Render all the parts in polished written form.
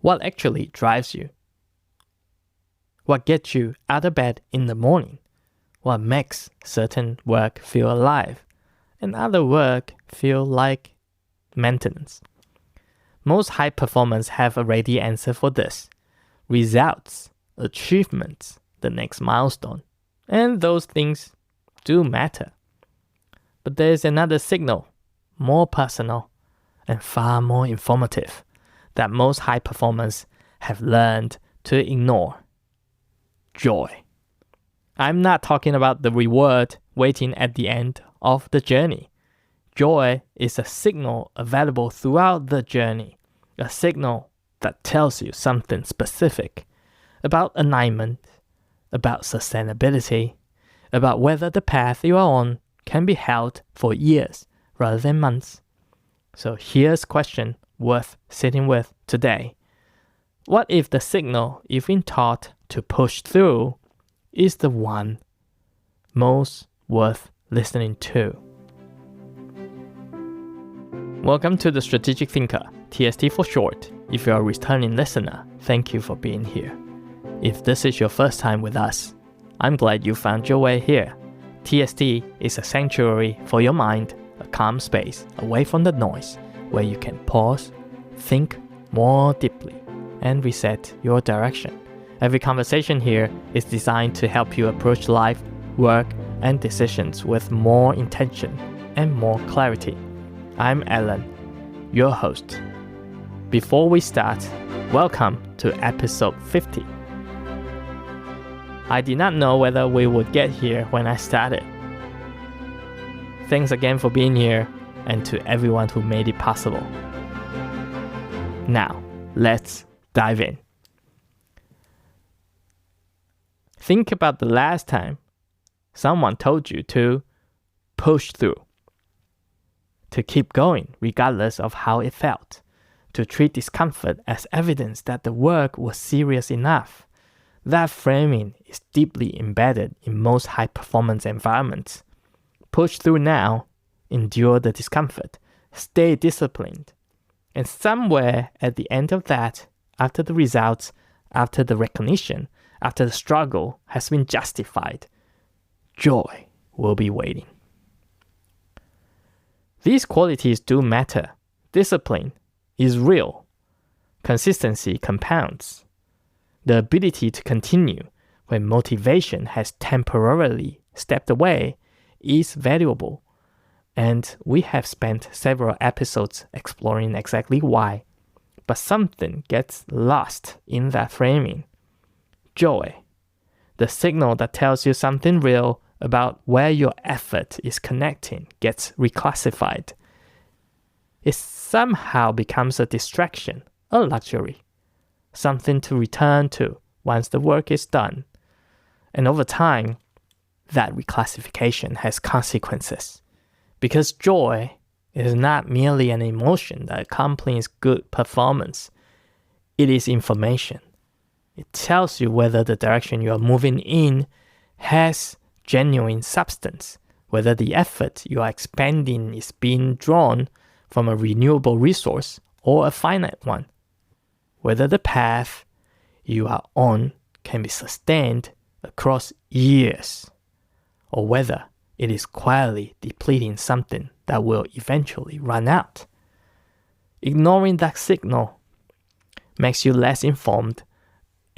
What actually drives you? What gets you out of bed in the morning? What makes certain work feel alive and other work feel like maintenance? Most high performers have a ready answer for this. Results, achievements, the next milestone. And those things do matter. But there is another signal, more personal and far more informative, that most high performers have learned to ignore. Joy. I'm not talking about the reward waiting at the end of the journey. Joy is a signal available throughout the journey, a signal that tells you something specific about alignment, about sustainability, about whether the path you are on can be held for years rather than months. So here's a question worth sitting with today. What if the signal you've been taught to push through is the one most worth listening to? Welcome to The Strategic Thinker, TST for short. If you're a returning listener, thank you for being here. If this is your first time with us, I'm glad you found your way here. TST is a sanctuary for your mind, a calm space away from the noise where you can pause, think more deeply, and reset your direction. Every conversation here is designed to help you approach life, work, and decisions with more intention and more clarity. I'm Alan, your host. Before we start, welcome to episode 50. I did not know whether we would get here when I started. Thanks again for being here and to everyone who made it possible. Now, let's dive in. Think about the last time someone told you to push through, to keep going regardless of how it felt, to treat discomfort as evidence that the work was serious enough. That framing is deeply embedded in most high-performance environments. Push through now, endure the discomfort, stay disciplined. And somewhere at the end of that, after the results, after the recognition, after the struggle has been justified, joy will be waiting. These qualities do matter. Discipline is real. Consistency compounds. The ability to continue when motivation has temporarily stepped away is valuable. And we have spent several episodes exploring exactly why. But something gets lost in that framing. Joy, the signal that tells you something real about where your effort is connecting, gets reclassified. It somehow becomes a distraction, a luxury, something to return to once the work is done. And over time, that reclassification has consequences. Because joy is not merely an emotion that accompanies good performance. It is information. It tells you whether the direction you are moving in has genuine substance, whether the effort you are expending is being drawn from a renewable resource or a finite one, whether the path you are on can be sustained across years, or whether it is quietly depleting something that will eventually run out. Ignoring that signal makes you less informed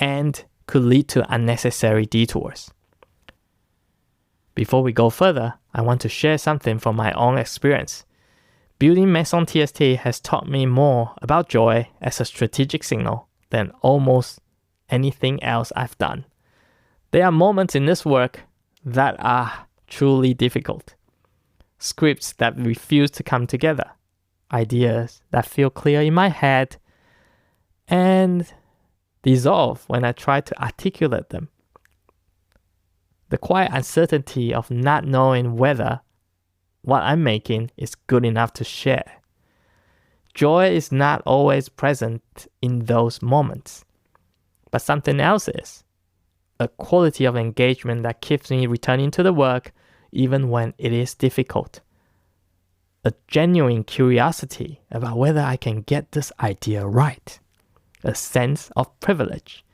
and could lead to unnecessary detours. Before we go further, I want to share something from my own experience. Building Maison TST has taught me more about joy as a strategic signal than almost anything else I've done. There are moments in this work that are truly difficult. Scripts that refuse to come together. Ideas that feel clear in my head and dissolve when I try to articulate them. The quiet uncertainty of not knowing whether what I'm making is good enough to share. Joy is not always present in those moments, but something else is. A quality of engagement that keeps me returning to the work even when it is difficult. A genuine curiosity about whether I can get this idea right. a sense of privilege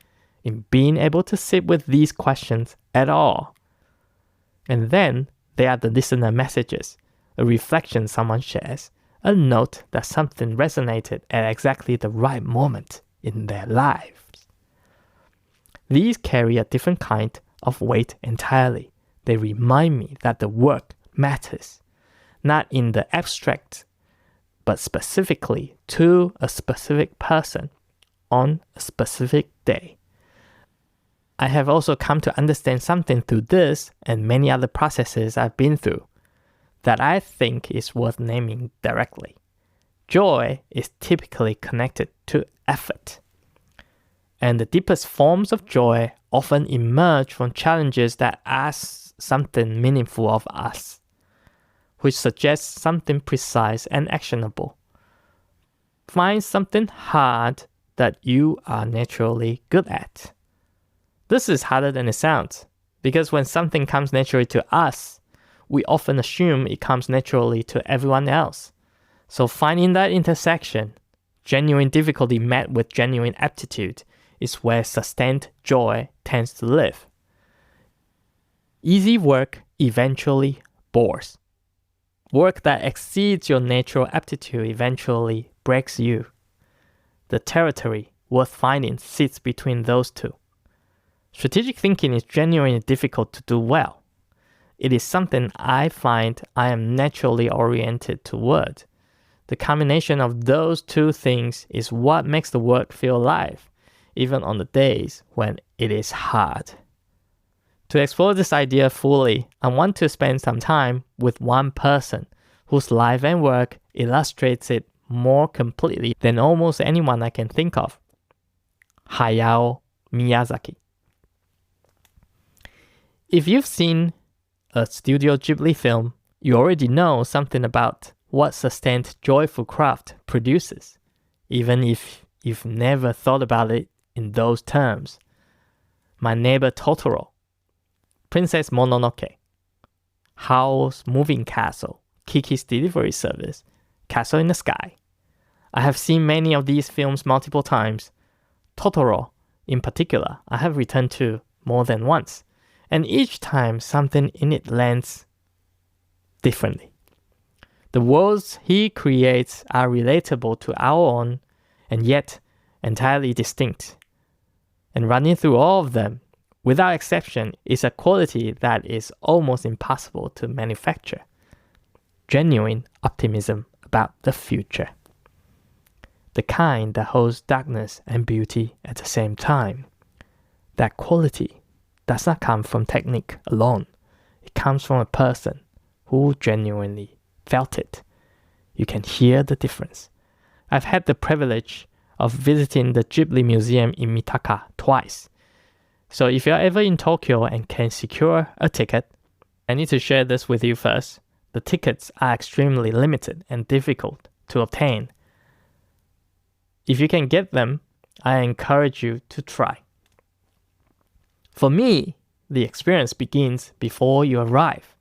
in being able to sit with these questions at all. And then there are the listener messages, a reflection someone shares, a note that something resonated at exactly the right moment in their lives. These carry a different kind of weight entirely. They remind me that the work matters, not in the abstract, but specifically to a specific person on a specific day. I have also come to understand something through this and many other processes I've been through that I think is worth naming directly. Joy is typically connected to effort. And the deepest forms of joy often emerge from challenges that ask something meaningful of us, which suggests something precise and actionable. Find something hard that you are naturally good at. This is harder than it sounds, because when something comes naturally to us, we often assume it comes naturally to everyone else. So finding that intersection, genuine difficulty met with genuine aptitude, is where sustained joy tends to live. Easy work eventually bores. Work that exceeds your natural aptitude eventually breaks you. The territory worth finding sits between those two. Strategic thinking is genuinely difficult to do well. It is something I find I am naturally oriented toward. The combination of those two things is what makes the work feel alive, even on the days when it is hard. To explore this idea fully, I want to spend some time with one person whose life and work illustrates it more completely than almost anyone I can think of. Hayao Miyazaki. If you've seen a Studio Ghibli film, you already know something about what sustained joyful craft produces, even if you've never thought about it in those terms. My Neighbor Totoro, Princess Mononoke, Howl's Moving Castle, Kiki's Delivery Service, Castle in the Sky. I have seen many of these films multiple times. Totoro, in particular, I have returned to more than once, and each time something in it lands differently. The worlds he creates are relatable to our own, and yet entirely distinct. And running through all of them, without exception, is a quality that is almost impossible to manufacture. Genuine optimism about the future. The kind that holds darkness and beauty at the same time. That quality does not come from technique alone. It comes from a person who genuinely felt it. You can hear the difference. I've had the privilege of visiting the Ghibli Museum in Mitaka twice. So if you're ever in Tokyo and can secure a ticket, I need to share this with you first. The tickets are extremely limited and difficult to obtain. If you can get them, I encourage you to try. For me, the experience begins before you arrive.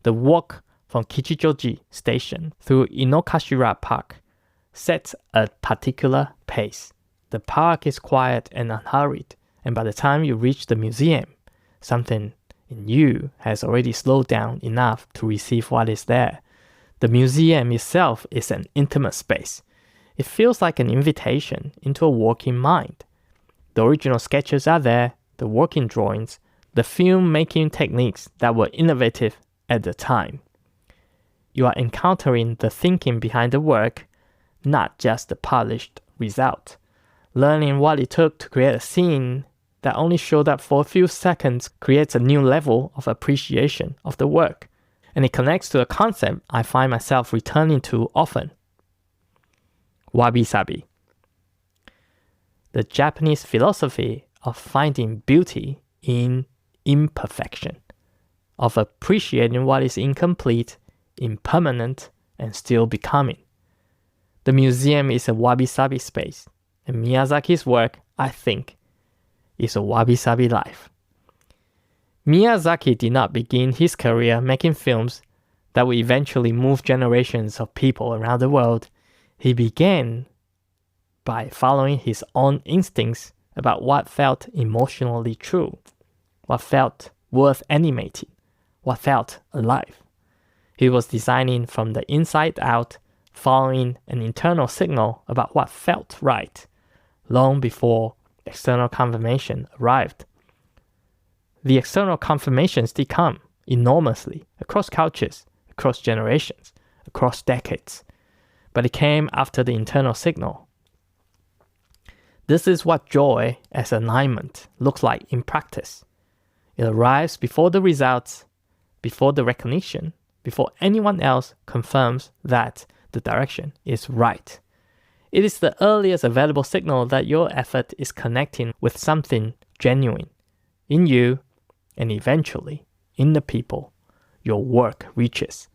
The walk from Kichijoji Station through Inokashira Park sets a particular pace. The park is quiet and unhurried, and by the time you reach the museum, something in you has already slowed down enough to receive what is there. The museum itself is an intimate space. It feels like an invitation into a working mind. The original sketches are there, the working drawings, the filmmaking techniques that were innovative at the time. You are encountering the thinking behind the work, not just the polished result. Learning what it took to create a scene that only showed up for a few seconds creates a new level of appreciation of the work. And it connects to a concept I find myself returning to often. Wabi-sabi. The Japanese philosophy of finding beauty in imperfection, of appreciating what is incomplete, impermanent, and still becoming. The museum is a wabi-sabi space, and Miyazaki's work, I think, is a wabi-sabi life. Miyazaki did not begin his career making films that would eventually move generations of people around the world. He began by following his own instincts about what felt emotionally true, what felt worth animating, what felt alive. He was designing from the inside out, following an internal signal about what felt right, long before external confirmation arrived. The external confirmations did come enormously across cultures, across generations, across decades, but it came after the internal signal. This is what joy as alignment looks like in practice. It arrives before the results, before the recognition, before anyone else confirms that the direction is right. It is the earliest available signal that your effort is connecting with something genuine in you and eventually in the people your work reaches.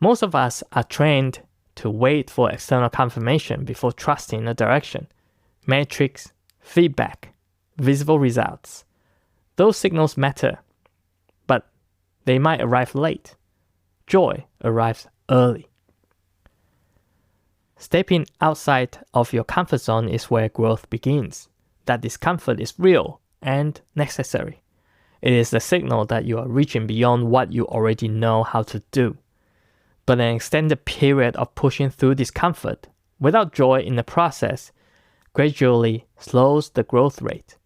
Most of us are trained to wait for external confirmation before trusting a direction. Metrics, feedback, visible results. Those signals matter, but they might arrive late. Joy arrives early. Stepping outside of your comfort zone is where growth begins. That discomfort is real and necessary. It is the signal that you are reaching beyond what you already know how to do. But an extended period of pushing through discomfort without joy in the process gradually slows the growth rate.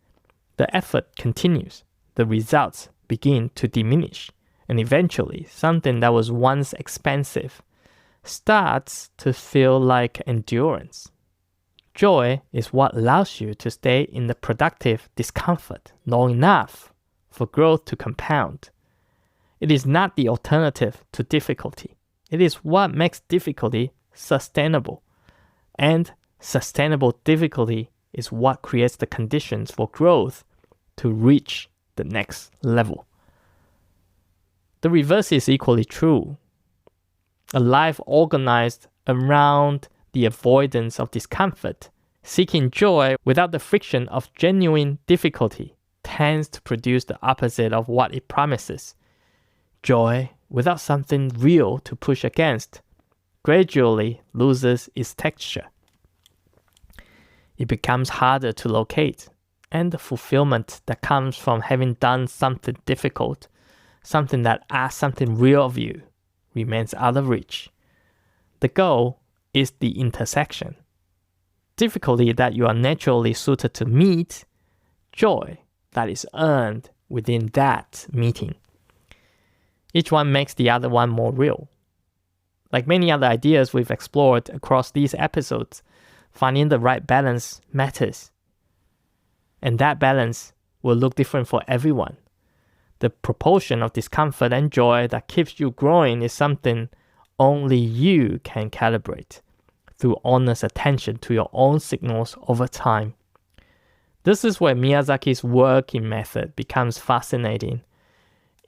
The effort continues, the results begin to diminish, and eventually something that was once expensive starts to feel like endurance. Joy is what allows you to stay in the productive discomfort long enough for growth to compound. It is not the alternative to difficulty. It is what makes difficulty sustainable. And sustainable difficulty is what creates the conditions for growth to reach the next level. The reverse is equally true. A life organized around the avoidance of discomfort, seeking joy without the friction of genuine difficulty, tends to produce the opposite of what it promises. Joy without something real to push against gradually loses its texture. It becomes harder to locate, and the fulfillment that comes from having done something difficult, something that asks something real of you, remains out of reach. The goal is the intersection. Difficulty that you are naturally suited to meet, joy that is earned within that meeting. Each one makes the other one more real. Like many other ideas we've explored across these episodes, finding the right balance matters. And that balance will look different for everyone. The proportion of discomfort and joy that keeps you growing is something only you can calibrate through honest attention to your own signals over time. This is where Miyazaki's working method becomes fascinating.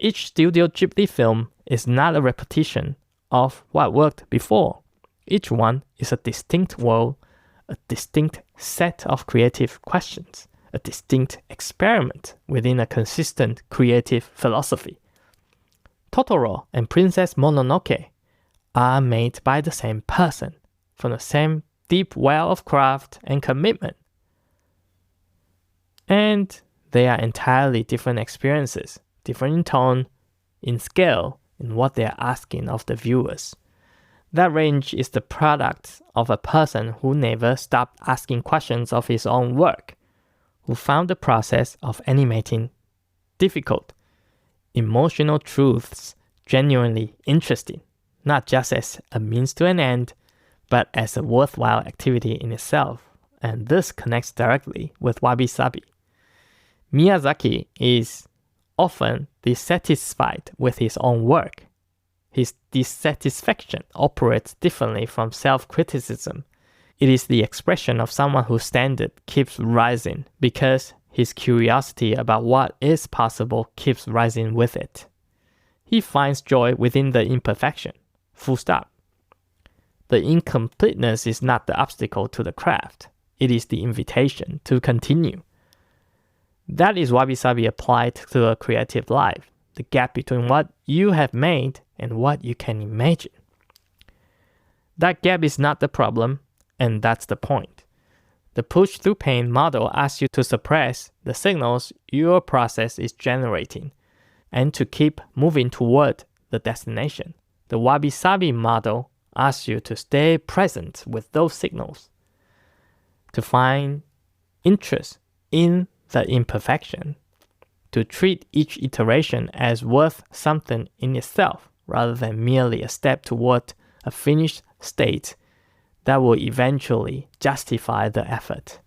Each Studio Ghibli film is not a repetition of what worked before. Each one is a distinct world, a distinct set of creative questions, a distinct experiment within a consistent creative philosophy. Totoro and Princess Mononoke are made by the same person, from the same deep well of craft and commitment. And they are entirely different experiences, different in tone, in scale, in what they are asking of the viewers. That range is the product of a person who never stopped asking questions of his own work, who found the process of animating difficult, emotional truths genuinely interesting, not just as a means to an end, but as a worthwhile activity in itself. And this connects directly with wabi-sabi. Miyazaki is often dissatisfied with his own work. His dissatisfaction operates differently from self-criticism. It is the expression of someone whose standard keeps rising because his curiosity about what is possible keeps rising with it. He finds joy within the imperfection. Full stop. The incompleteness is not the obstacle to the craft. It is the invitation to continue. That is wabi-sabi applied to a creative life, the gap between what you have made and what you can imagine. That gap is not the problem, and that's the point. The push-through pain model asks you to suppress the signals your process is generating and to keep moving toward the destination. The wabi-sabi model asks you to stay present with those signals, to find interest in the imperfection, to treat each iteration as worth something in itself rather than merely a step toward a finished state that will eventually justify the effort.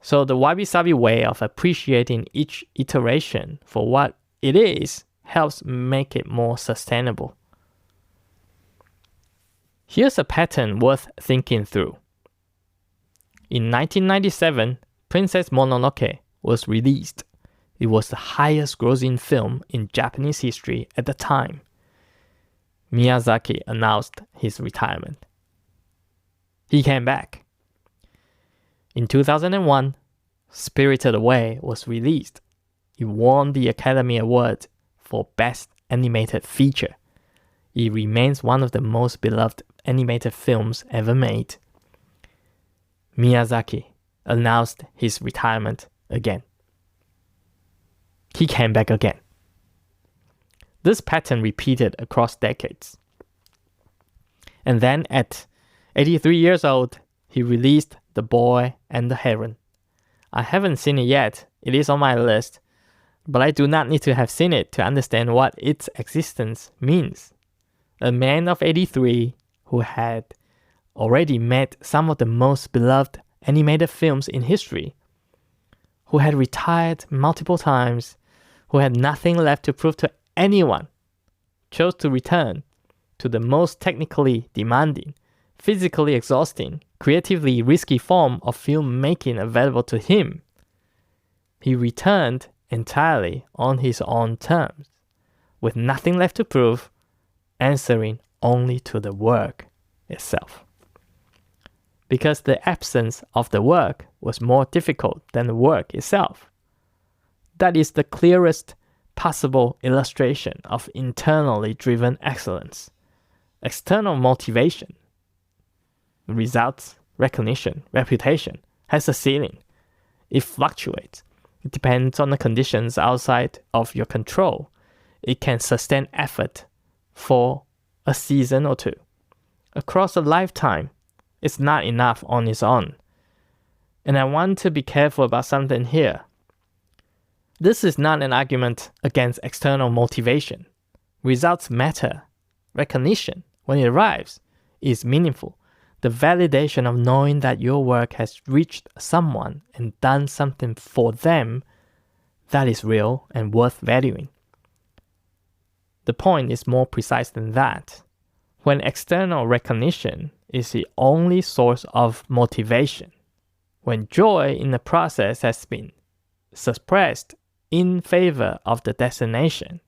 So the wabi-sabi way of appreciating each iteration for what it is helps make it more sustainable. Here's a pattern worth thinking through. In 1997, Princess Mononoke was released. It was the highest grossing film in Japanese history at the time. Miyazaki announced his retirement. He came back. In 2001, Spirited Away was released. It won the Academy Award for Best Animated Feature. It remains one of the most beloved animated films ever made. Miyazaki announced his retirement again. He came back again. This pattern repeated across decades. And then at 83 years old, he released The Boy and the Heron. I haven't seen it yet. It is on my list. But I do not need to have seen it to understand what its existence means. A man of 83 who had already made some of the most beloved animated films in history, who had retired multiple times, who had nothing left to prove to anyone, chose to return to the most technically demanding, physically exhausting, creatively risky form of filmmaking available to him. He returned entirely on his own terms, with nothing left to prove, answering only to the work itself. Because the absence of the work was more difficult than the work itself. That is the clearest possible illustration of internally driven excellence. External motivation, results, recognition, reputation, has a ceiling. It fluctuates. It depends on the conditions outside of your control. It can sustain effort for a season or two. Across a lifetime, it's not enough on its own. And I want to be careful about something here. This is not an argument against external motivation. Results matter. Recognition, when it arrives, is meaningful. The validation of knowing that your work has reached someone and done something for them, that is real and worth valuing. The point is more precise than that. When external recognition is the only source of motivation, when joy in the process has been suppressed in favor of the destination,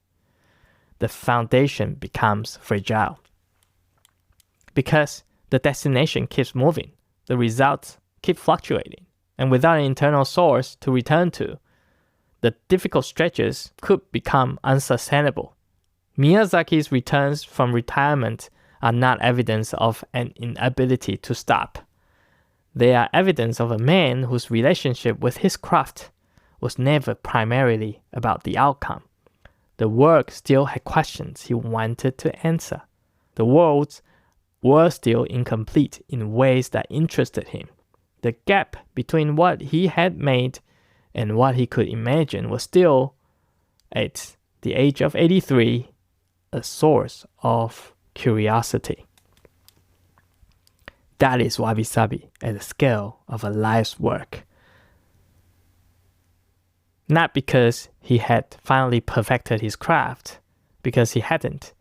the foundation becomes fragile. Because the destination keeps moving, the results keep fluctuating, and without an internal source to return to, the difficult stretches could become unsustainable. Miyazaki's returns from retirement are not evidence of an inability to stop. They are evidence of a man whose relationship with his craft was never primarily about the outcome. The work still had questions he wanted to answer. The worlds were still incomplete in ways that interested him. The gap between what he had made and what he could imagine was still, at the age of 83, a source of curiosity. That is wabi-sabi at the scale of a life's work. Not because he had finally perfected his craft, because he hadn't.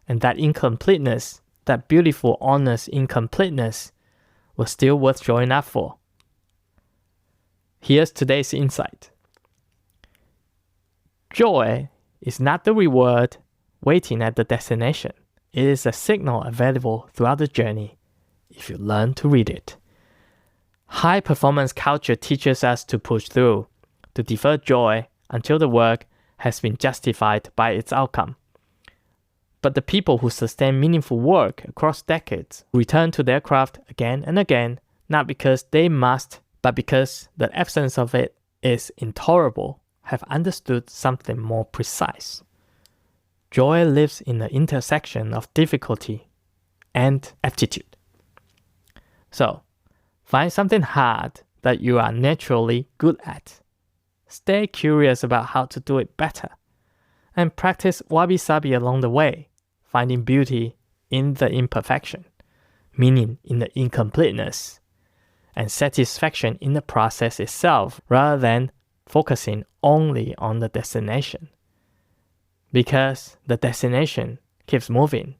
And that incompleteness, that beautiful, honest incompleteness, was still worth showing up for. Here's today's insight. Joy is not the reward waiting at the destination. It is a signal available throughout the journey if you learn to read it. High-performance culture teaches us to push through, to defer joy until the work has been justified by its outcome. But the people who sustain meaningful work across decades return to their craft again and again not because they must, but because the absence of it is intolerable, have understood something more precise. Joy lives in the intersection of difficulty and aptitude. So, find something hard that you are naturally good at. Stay curious about how to do it better. And practice wabi-sabi along the way, finding beauty in the imperfection, meaning in the incompleteness, and satisfaction in the process itself rather than focusing only on the destination. Because the destination keeps moving.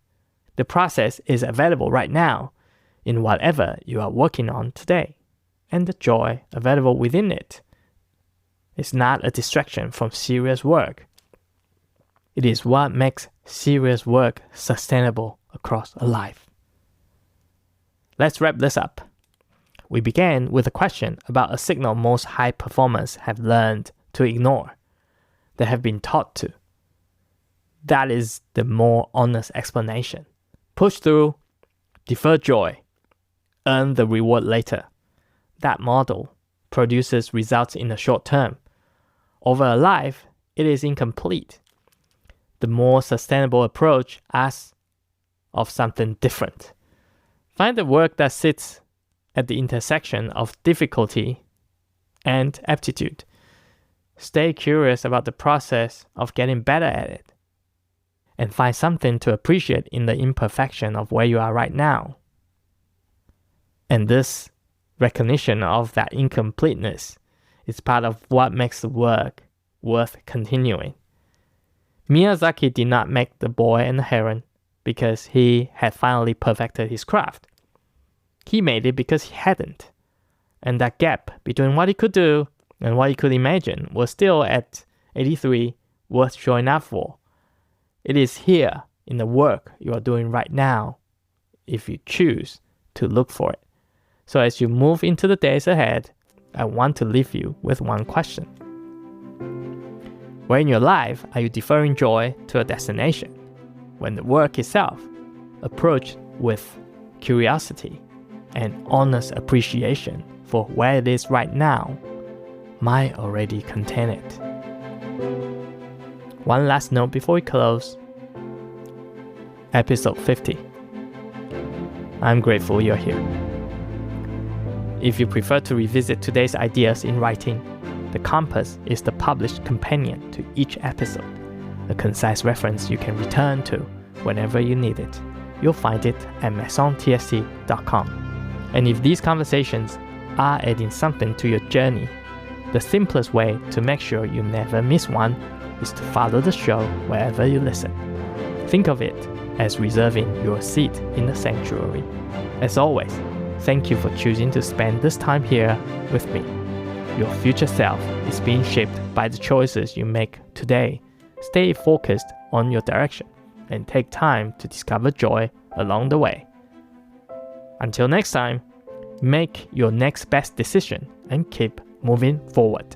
The process is available right now in whatever you are working on today, and the joy available within it is not a distraction from serious work. It is what makes serious work sustainable across a life. Let's wrap this up. We began with a question about a signal most high performers have learned to ignore. They have been taught to. That is the more honest explanation. Push through, defer joy, earn the reward later. That model produces results in the short term. Over a life, it is incomplete. The more sustainable approach asks of something different. Find the work that sits at the intersection of difficulty and aptitude. Stay curious about the process of getting better at it. And find something to appreciate in the imperfection of where you are right now. And this recognition of that incompleteness is part of what makes the work worth continuing. Miyazaki did not make The Boy and the Heron because he had finally perfected his craft. He made it because he hadn't. And that gap between what he could do and what he could imagine was still at 83 worth showing up for. It is here in the work you are doing right now if you choose to look for it. So as you move into the days ahead, I want to leave you with one question. Where in your life are you deferring joy to a destination? When the work itself, approached with curiosity and honest appreciation for where it is right now, might already contain it. One last note before we close. Episode 50. I'm grateful you're here. If you prefer to revisit today's ideas in writing, The Compass is the published companion to each episode, a concise reference you can return to whenever you need it. You'll find it at maisontsc.com. And if these conversations are adding something to your journey, the simplest way to make sure you never miss one is to follow the show wherever you listen. Think of it as reserving your seat in the sanctuary. As always, thank you for choosing to spend this time here with me. Your future self is being shaped by the choices you make today. Stay focused on your direction and take time to discover joy along the way. Until next time, make your next best decision and keep moving forward.